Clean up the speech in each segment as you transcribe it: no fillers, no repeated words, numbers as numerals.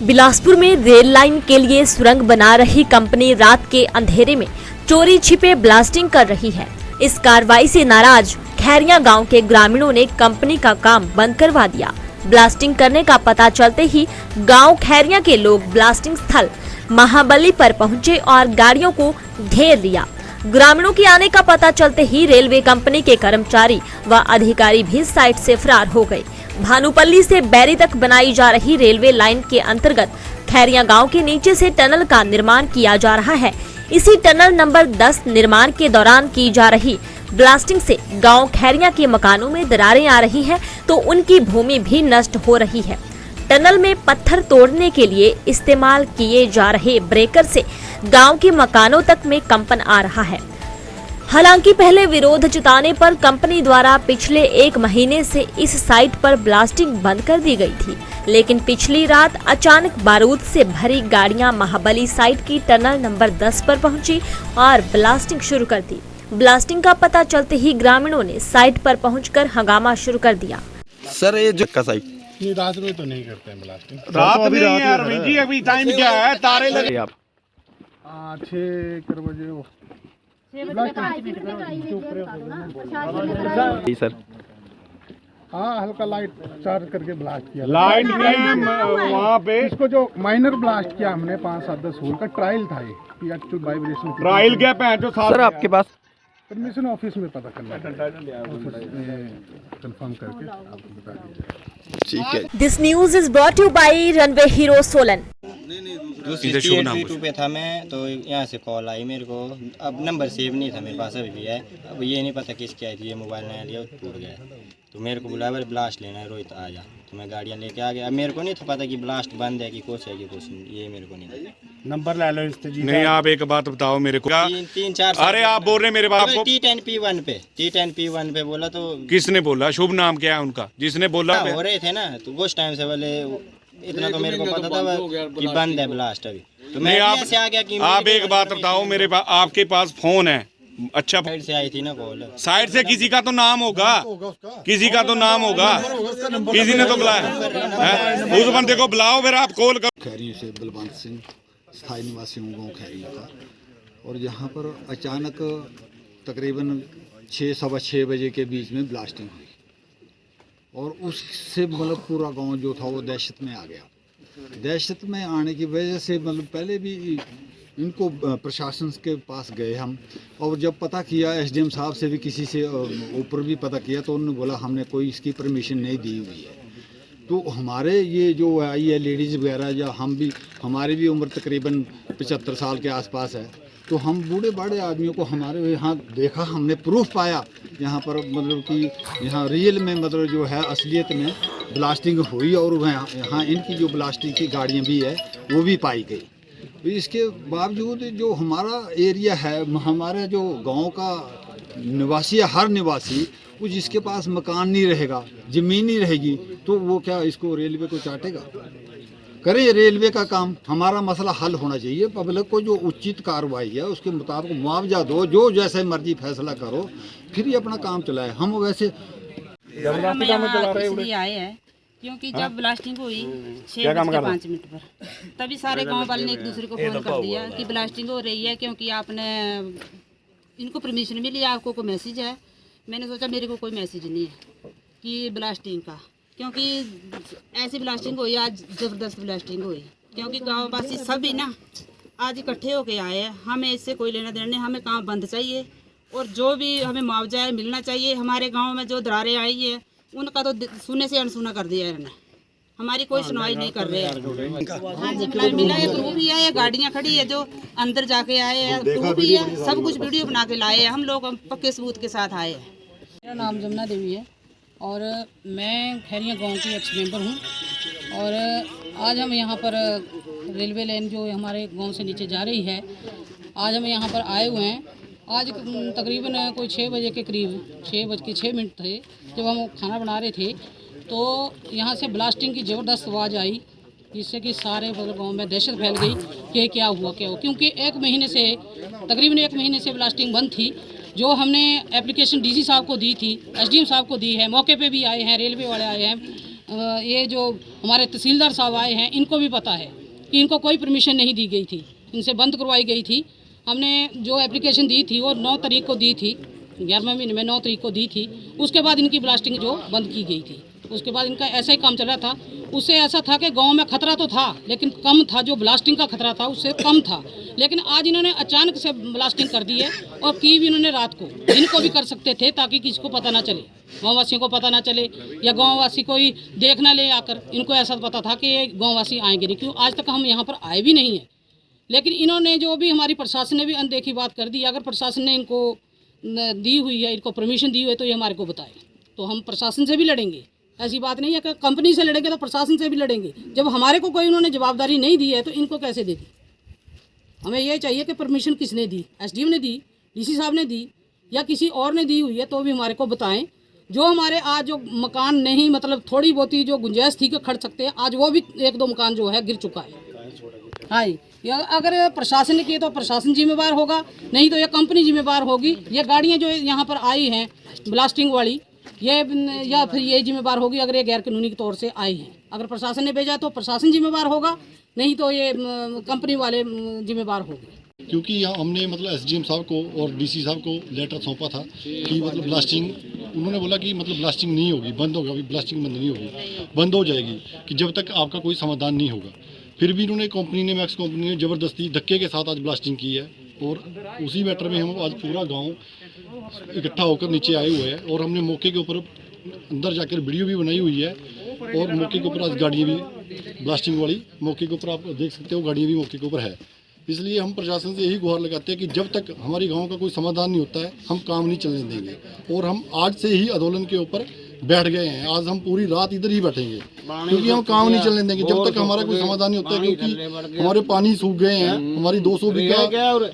बिलासपुर में rail line के लिए सुरंग बना रही कंपनी रात के अंधेरे में चोरी छिपे ब्लास्टिंग कर रही है। इस कार्रवाई से नाराज खैरिया गांव के ग्रामीणों ने कंपनी का काम बंद करवा दिया। ब्लास्टिंग करने का पता चलते ही गांव खैरिया के लोग ब्लास्टिंग स्थल महाबली पर पहुंचे और गाड़ियों को घेर लिया। ग्रामीणों के आने का पता चलते ही रेलवे कंपनी के कर्मचारी व अधिकारी भी साइट से फरार हो गए। भानुपल्ली से बैरी तक बनाई जा रही रेलवे लाइन के अंतर्गत खैरिया गांव के नीचे से टनल का निर्माण किया जा रहा है। इसी टनल नंबर 10 निर्माण के दौरान की जा रही ब्लास्टिंग से गांव खैरिया के मकानों में दरारें आ रही हैं, तो उनकी भूमि भी नष्ट हो रही है। टनल में पत्थर तोड़ने के लिए इस्तेमाल किए जा रहे ब्रेकर से गांव के मकानों तक में कंपन आ रहा है। हालांकि पहले विरोध जताने पर कंपनी द्वारा पिछले 1 महीने से इस साइट पर ब्लास्टिंग बंद कर दी गई थी, लेकिन पिछली रात अचानक बारूद से भरी गाड़ियां महाबली साइट की टनल नंबर 10 पर पहुंची और ब्लास्टिंग शुरू कर दी। ब्लास्टिंग का पता चलते ही ग्रामीणों ने साइट पर पहुंचकर हंगामा शुरू कर दिया। सर ये जो का साइट नहीं, रात में तो नहीं करते हैं ब्लास्टिंग। रात में ही यार जी, अभी टाइम क्या है? तारे लगे आप 6 बजे जी सर। हाँ, हल्का लाइट चार्ज करके ब्लास्ट किया। लाइट में वहाँ पे इसको जो माइनर ब्लास्ट किया हमने 5-7-10 होल का ट्रायल था ये एक्चुअल वाइब्रेशन ट्रायल क्या पहन जो सर आपके पास परमिशन ऑफिस में पता करना कंफर्म करके आपको बता दिया। ठीक है। This news is brought you by runway hero Solan. दूसरी पे था मैं, तो यहाँ से कॉल आई मेरे को। अब नंबर सेव नहीं था मेरे पास, अभी भी है। अब ये नहीं पता किसकी आई थी, ये मोबाइल नया लिया टूट गया। तो मेरे को बुलाया, ब्लास्ट लेना है रोहित आ जा। तो मैं गाड़ियाँ लेके आ गया। अब मेरे को नहीं था पता कि ब्लास्ट बंद है कि कुछ है कि कुछ, ये मेरे को नहीं पता। नंबर ले लो इससे जी। नहीं, आप एक बात बताओ मेरे को। 3-4 अरे आप बोल रहे मेरे बाप को T10P1 पे बोला। तो किसने बोला? शुभ नाम क्या है उनका जिसने बोला? हो रहे थे ना, तो उस टाइम से बोले इतना तो मेरे को पता था कि बंद है ब्लास्ट अभी। तो मैं ऐसे आ गया कि आप एक बात बताओ मेरे पास, आपके पास फोन है? अच्छा, साइड से आई थी ना कॉल। साइड से किसी का तो नाम होगा, किसी का तो नाम होगा, किसी ने तो बुलाया। उस बंदे को बुलाओ, फिर आप कॉल करो। खैरियों से बलवंत सिंह, स्थायी निवासी हूँ गाँव खैरियों का। और यहाँ पर अचानक तकरीबन 6-6:15 बजे के बीच में ब्लास्टिंग हुई और उससे मतलब पूरा गांव जो था वो दहशत में आ गया। दहशत में आने की वजह से मतलब पहले भी इनको प्रशासन के पास गए हम, और जब पता किया एसडीएम साहब से भी किसी से ऊपर भी पता किया, तो उन्होंने बोला हमने कोई इसकी परमिशन नहीं दी हुई है। तो हमारे ये जो आई है लेडीज़ वगैरह, या हम भी, हमारी भी उम्र तकरीबन 75 साल के आसपास है। तो हम बूढ़े बाड़े आदमियों को हमारे यहाँ देखा, हमने प्रूफ पाया यहाँ पर, मतलब कि यहाँ रियल में मतलब जो है असलियत में ब्लास्टिंग हुई, और यहाँ इनकी जो ब्लास्टिंग की गाड़ियाँ भी है वो भी पाई गई। तो इसके बावजूद जो हमारा एरिया है, हमारे जो गांव का निवासी है, हर निवासी वो जिसके पास मकान नहीं रहेगा, ज़मीन नहीं रहेगी, तो वो क्या इसको रेलवे को चाटेगा? करें रेलवे का काम। हमारा मसला हल होना चाहिए। पब्लिक को जो उचित कार्रवाई है उसके मुताबिक मुआवजा दो, जो जैसे मर्जी फैसला करो, फिर ही अपना काम चलाए। हम वैसे इसलिए आए हैं क्योंकि जब ब्लास्टिंग हुई 6:05 पर, तभी सारे गांव वाले ने एक दूसरे को फोन कर दिया कि ब्लास्टिंग हो रही है, क्योंकि आपने इनको परमिशन मिली, आपको कोई मैसेज है। मैंने सोचा मेरे को कोई मैसेज नहीं है कि ब्लास्टिंग का, क्योंकि ऐसी ब्लास्टिंग हुई, आज ज़बरदस्त ब्लास्टिंग हुई। क्योंकि गाँव वासी सभी ना आज इकट्ठे होके आए हैं। हमें इससे कोई लेना देना नहीं, हमें काम बंद चाहिए और जो भी हमें मुआवजा है मिलना चाहिए। हमारे गांव में जो दरारें आई है उनका तो सुनने से अनसुना कर दिया है इन्होंने, हमारी कोई सुनवाई नहीं कर रहे हैं। हाँ जी, मिला है, प्रूफ भी है, गाड़ियाँ खड़ी है जो अंदर जाके आए हैं, प्रूफ भी है, सब कुछ वीडियो बना के लाए हैं। हम लोग पक्के सबूत के साथ आए हैं। मेरा नाम जमुना देवी है और मैं खैरिया गांव की एक्स मेंबर हूं। और आज हम यहां पर रेलवे लाइन जो हमारे गांव से नीचे जा रही है, आज हम यहां पर आए हुए हैं। आज तकरीबन कोई 6 बजे के करीब, 6:06 थे जब हम खाना बना रहे थे, तो यहाँ से ब्लास्टिंग की ज़बरदस्त आवाज़ आई, जिससे कि सारे गांव में दहशत फैल गई कि क्या हुआ। क्योंकि 1 महीने से, तकरीबन 1 महीने से ब्लास्टिंग बंद थी। जो हमने एप्लीकेशन डीसी साहब को दी थी, एसडीएम साहब को दी है, मौके पे भी आए हैं, रेलवे वाले आए हैं, ये जो हमारे तहसीलदार साहब आए हैं इनको भी पता है कि इनको कोई परमिशन नहीं दी गई थी, इनसे बंद करवाई गई थी। हमने जो एप्लीकेशन दी थी वो 9 तारीख को दी थी, 11वें महीने में 9 तारीख को दी थी। उसके बाद इनकी ब्लास्टिंग जो बंद की गई थी, उसके बाद इनका ऐसा ही काम चल रहा था। उससे ऐसा था कि गांव में खतरा तो था लेकिन कम था, जो ब्लास्टिंग का खतरा था उससे कम था। लेकिन आज इन्होंने अचानक से ब्लास्टिंग कर दी है और की भी इन्होंने रात को, इनको भी कर सकते थे ताकि किसी को पता ना चले, गाँववासियों को पता ना चले या गाँववासी कोई देख ना ले आकर। इनको ऐसा पता था कि ये गाँववासी आएंगे नहीं, क्यों आज तक हम यहाँ पर आए भी नहीं हैं। लेकिन इन्होंने जो भी, हमारी प्रशासन ने भी अनदेखी बात कर दी। अगर प्रशासन ने इनको दी हुई है, इनको परमिशन दी हुई है तो ये हमारे को बताए, तो हम प्रशासन से भी लड़ेंगे। ऐसी बात नहीं है कि कंपनी से लड़ेंगे तो प्रशासन से भी लड़ेंगे। जब हमारे को कोई उन्होंने जवाबदारी नहीं दी है तो इनको कैसे दे दी? हमें ये चाहिए कि परमिशन किसने दी, एसडीएम ने दी, डीसी साहब ने दी या किसी और ने दी हुई है तो भी हमारे को बताएं। जो हमारे आज जो मकान नहीं, मतलब थोड़ी बहुत ही जो गुंजाइश थी कि खड़ सकते हैं, आज वो भी 1-2 मकान जो है गिर चुका है। हाँ, या अगर प्रशासन ने किए तो प्रशासन जिम्मेवार होगा, नहीं तो ये कंपनी जिम्मेवार होगी। ये गाड़ियाँ जो यहाँ पर आई हैं ब्लास्टिंग वाली, ये या फिर ये जिम्मेवार होगी अगर ये गैर कानूनी तौर से आई हैं। अगर प्रशासन ने भेजा तो प्रशासन जिम्मेवार होगा, नहीं तो ये कंपनी वाले जिम्मेवार होंगे। क्योंकि यहाँ हमने मतलब एसडीएम साहब को और डीसी साहब को लेटर सौंपा था कि मतलब ब्लास्टिंग, उन्होंने बोला कि मतलब ब्लास्टिंग नहीं होगी, बंद होगा, अभी ब्लास्टिंग बंद नहीं होगी, बंद हो जाएगी कि जब तक आपका कोई समाधान नहीं होगा। फिर भी इन्होंने कंपनी ने, मैक्स कंपनी ने ज़बरदस्ती धक्के के साथ आज ब्लास्टिंग की है और उसी मैटर में हम आज पूरा गाँव इकट्ठा होकर नीचे आए हुए हैं और हमने मौके के ऊपर अंदर जाकर वीडियो भी बनाई हुई है और मौके के ऊपर आज गाड़ियाँ भी ब्लास्टिंग वाली मौके के ऊपर आप देख सकते हो, गाड़ियाँ भी मौके के ऊपर है। इसलिए हम प्रशासन से यही गुहार लगाते हैं कि जब तक हमारे गांव का कोई समाधान नहीं होता है हम काम नहीं चलने देंगे। और हम आज से ही आंदोलन के ऊपर बैठ गए हैं, आज हम पूरी रात इधर ही बैठेंगे क्योंकि हम काम नहीं चलने देंगे जब तक हमारा कोई समाधान नहीं होता है। क्योंकि हमारे पानी सूख गए हैं, हमारी 200 बीघा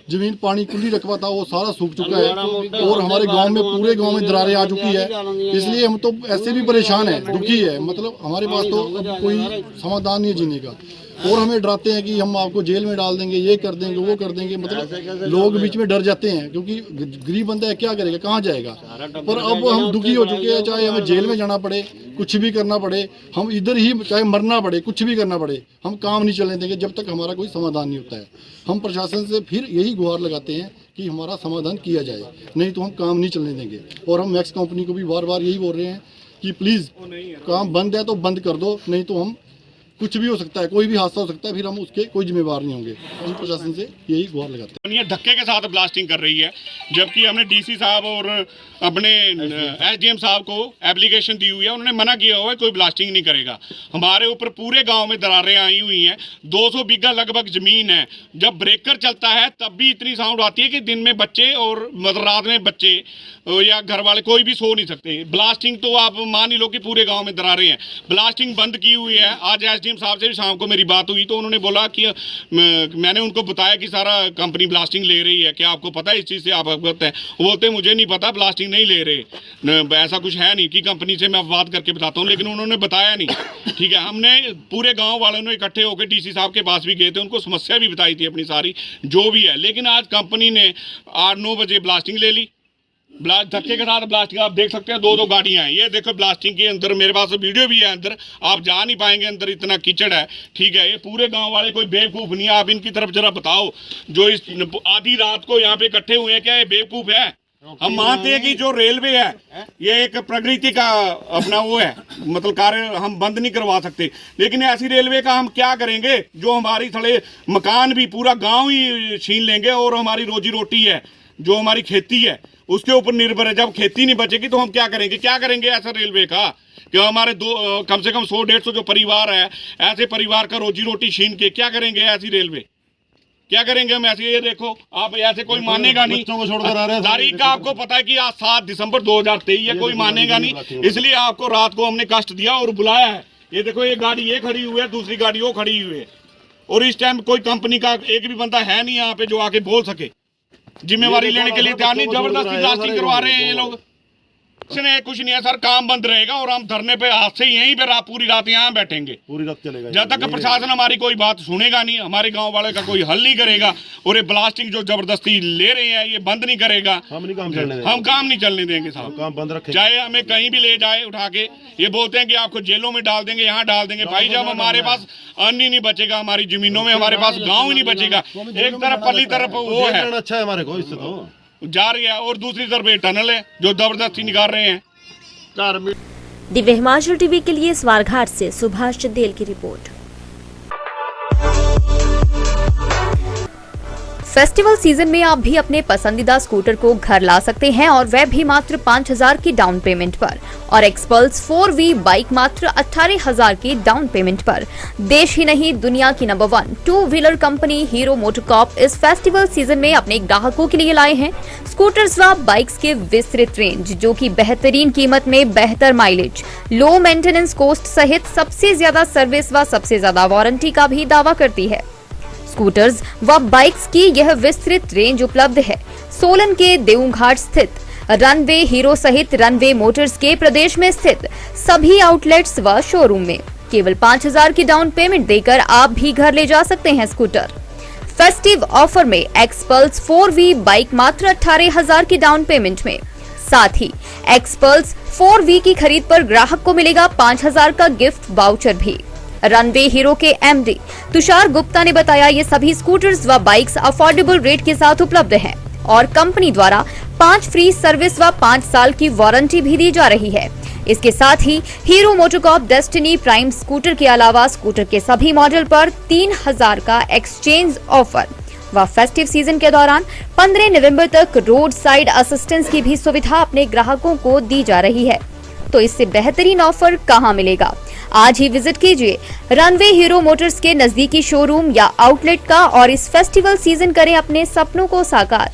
जमीन पानी कुल्ली रकबा था वो सारा सूख चुका है और हमारे गांव में, पूरे गांव में दरारें आ चुकी है। इसलिए हम तो ऐसे भी परेशान हैं, दुखी है, मतलब हमारे पास तो अब कोई समाधान नहीं है जीने का। और हमें डराते हैं कि हम आपको जेल में डाल देंगे, ये कर देंगे, वो कर देंगे, मतलब लोग बीच में डर जाते हैं क्योंकि गरीब बंदा है, क्या करेगा, कहाँ जाएगा। पर अब हम दुखी हो चुके हैं, चाहे हमें जेल में जाना पड़े, कुछ भी करना पड़े, हम इधर ही चाहे मरना पड़े, कुछ भी करना पड़े, हम काम नहीं चलने देंगे जब तक हमारा कोई समाधान नहीं होता है। हम प्रशासन से फिर यही गुहार लगाते हैं कि हमारा समाधान किया जाए, नहीं तो हम काम नहीं चलने देंगे। और हम मैक्स कंपनी को भी बार बार यही बोल रहे हैं कि प्लीज़ काम बंद है तो बंद कर दो, नहीं तो हम, कुछ भी हो सकता है, कोई भी हादसा हो सकता है, फिर हम उसके कोई जिम्मेवार नहीं होंगे। हम प्रशासन से यही गुहार लगाते हैं। ये धक्के के साथ ब्लास्टिंग कर रही है, जबकि हमने डीसी साहब और अपने एसडीएम साहब को एप्लीकेशन दी हुई है, उन्होंने मना किया हुआ है कोई ब्लास्टिंग नहीं करेगा। हमारे ऊपर पूरे गांव में दरारें आई हुई हैं, 200 बीघा लगभग जमीन है। जब ब्रेकर चलता है तब भी इतनी साउंड आती है कि दिन में बच्चे और मतलब रात में बच्चे या घर वाले कोई भी सो नहीं सकते। ब्लास्टिंग तो आप मान ही लो कि पूरे गाँव में दरारें हैं। ब्लास्टिंग बंद की हुई है। आज एसडीएम साहब से भी शाम को मेरी बात हुई तो उन्होंने बोला कि मैंने उनको बताया कि सारा कंपनी ब्लास्टिंग ले रही है, क्या आपको पता है इस चीज़ से, आप अवगत हैं? वो बोलते मुझे नहीं पता, ब्लास्टिंग नहीं ले रहे, ऐसा कुछ है नहीं कि कंपनी से मैं बात करके बताता हूँ, लेकिन उन्होंने बताया नहीं। ठीक है, हमने पूरे गाँव वालों ने इकट्ठे होकर डीसी साहब के पास भी गए थे, उनको समस्या भी बताई थी अपनी सारी जो भी है, लेकिन आज कंपनी ने 8-9 बजे ब्लास्टिंग ले ली। धक्के के साथ ब्लास्टिंग आप देख सकते हैं, 2-2 गाड़ियां हैं। ये देखो ब्लास्टिंग के अंदर, मेरे पास वीडियो भी है, अंदर आप जा नहीं पाएंगे, अंदर इतना कीचड़ है। ठीक है, ये पूरे गांव वाले कोई बेवकूफ नहीं है। आप इनकी तरफ जरा बताओ, जो इस आधी रात को यहाँ पे इकट्ठे हुए हैं, क्या ये बेवकूफ है? हम मानते हैं कि जो रेलवे है ये एक प्रकृति का अपना वो है, मतलब कार्य हम बंद नहीं करवा सकते, लेकिन ऐसी रेलवे का हम क्या करेंगे जो हमारी थोड़े मकान भी पूरा गाँव ही छीन लेंगे और हमारी रोजी रोटी है, जो हमारी खेती है उसके ऊपर निर्भर है। जब खेती नहीं बचेगी तो हम क्या करेंगे? क्या करेंगे ऐसा रेलवे का कि हमारे कम से कम 100-150 जो परिवार है, ऐसे परिवार का रोजी रोटी छीन के क्या करेंगे? ऐसी रेलवे क्या करेंगे हम ऐसे? ये देखो आप, ऐसे कोई मानेगा नहीं। तारीख का आपको पता है कि आज 7 दिसंबर 2023 है, कोई मानेगा नहीं। इसलिए आपको रात को हमने कष्ट दिया और बुलाया है। ये देखो, ये गाड़ी ये खड़ी हुई है, दूसरी गाड़ी वो खड़ी हुई है, और इस टाइम कोई कंपनी का एक भी बंदा है नहीं यहाँ पे जो आके बोल सके, जिम्मेवारी लेने के लिए तैयार नहीं। जबरदस्ती ब्लास्टिंग करवा रहे हैं ये लोग। कुछ नहीं है सर, काम बंद रहेगा और हम धरने पे आज से यहीं पे पूरी रात यहाँ बैठेंगे, पूरी रात चलेगा जब तक प्रशासन हमारी कोई बात सुनेगा नहीं, हमारे गांव वाले का कोई हल नहीं करेगा। और ये ब्लास्टिंग जो जबरदस्ती ले रहे हैं ये बंद नहीं करेगा, हम काम नहीं चलने देंगे साहब, काम बंद रखेंगे। चाहे हमें कहीं भी ले जाए उठा के, ये बोलते हैं कि आपको जेलों में डाल देंगे, यहाँ डाल देंगे। भाई जब हमारे पास अन्न ही नहीं बचेगा, हमारी जमीनों में हमारे पास गाँव ही नहीं बचेगा, एक तरफ पल्ली तरफ वो है अच्छा है हमारे को, इससे तो जा रही है और दूसरी तरफ ये टनल है जो जबरदस्ती निकाल रहे हैं। दिव्य हिमाचल टीवी के लिए स्वारघाट से सुभाष चंदेल की रिपोर्ट। फेस्टिवल सीजन में आप भी अपने पसंदीदा स्कूटर को घर ला सकते हैं और वह भी मात्र 5,000 की डाउन पेमेंट पर, और एक्सपल्स 4V बाइक मात्र 18,000 की डाउन पेमेंट पर। देश ही नहीं दुनिया की number 1 two wheeler company hero MotoCorp इस फेस्टिवल सीजन में अपने ग्राहकों के लिए लाए हैं स्कूटर्स व बाइक्स के विस्तृत रेंज, जो कि बेहतरीन कीमत में बेहतर माइलेज, लो मेंटेनेंस कॉस्ट सहित सबसे ज्यादा सर्विस व सबसे ज्यादा वारंटी का भी दावा करती है। स्कूटर्स व बाइक्स की यह विस्तृत रेंज उपलब्ध है सोलन के देऊघाट स्थित रनवे हीरो सहित रनवे मोटर्स के प्रदेश में स्थित सभी आउटलेट्स व शोरूम में। केवल 5,000 की डाउन पेमेंट देकर आप भी घर ले जा सकते हैं स्कूटर। फेस्टिव ऑफर में एक्सपल्स 4V बाइक मात्र 18,000 की डाउन पेमेंट में, साथ ही एक्सपल्स 4V की खरीद पर ग्राहक को मिलेगा 5,000 का गिफ्ट वाउचर भी। रनवे हीरो के MD तुषार गुप्ता ने बताया ये सभी स्कूटर्स व बाइक्स अफोर्डेबल रेट के साथ उपलब्ध हैं और कंपनी द्वारा 5 फ्री सर्विस व 5 साल की वारंटी भी दी जा रही है। इसके साथ ही Hero MotoCorp Destini Prime scooter के अलावा स्कूटर के सभी मॉडल पर 3,000 का एक्सचेंज ऑफर व फेस्टिव सीजन के दौरान 15 नवंबर तक रोड साइड असिस्टेंस की भी सुविधा अपने ग्राहकों को दी जा रही है। तो इससे बेहतरीन ऑफर कहां मिलेगा? आज ही विजिट कीजिए रनवे हीरो मोटर्स के नजदीकी शोरूम या आउटलेट का और इस फेस्टिवल सीजन करें अपने सपनों को साकार।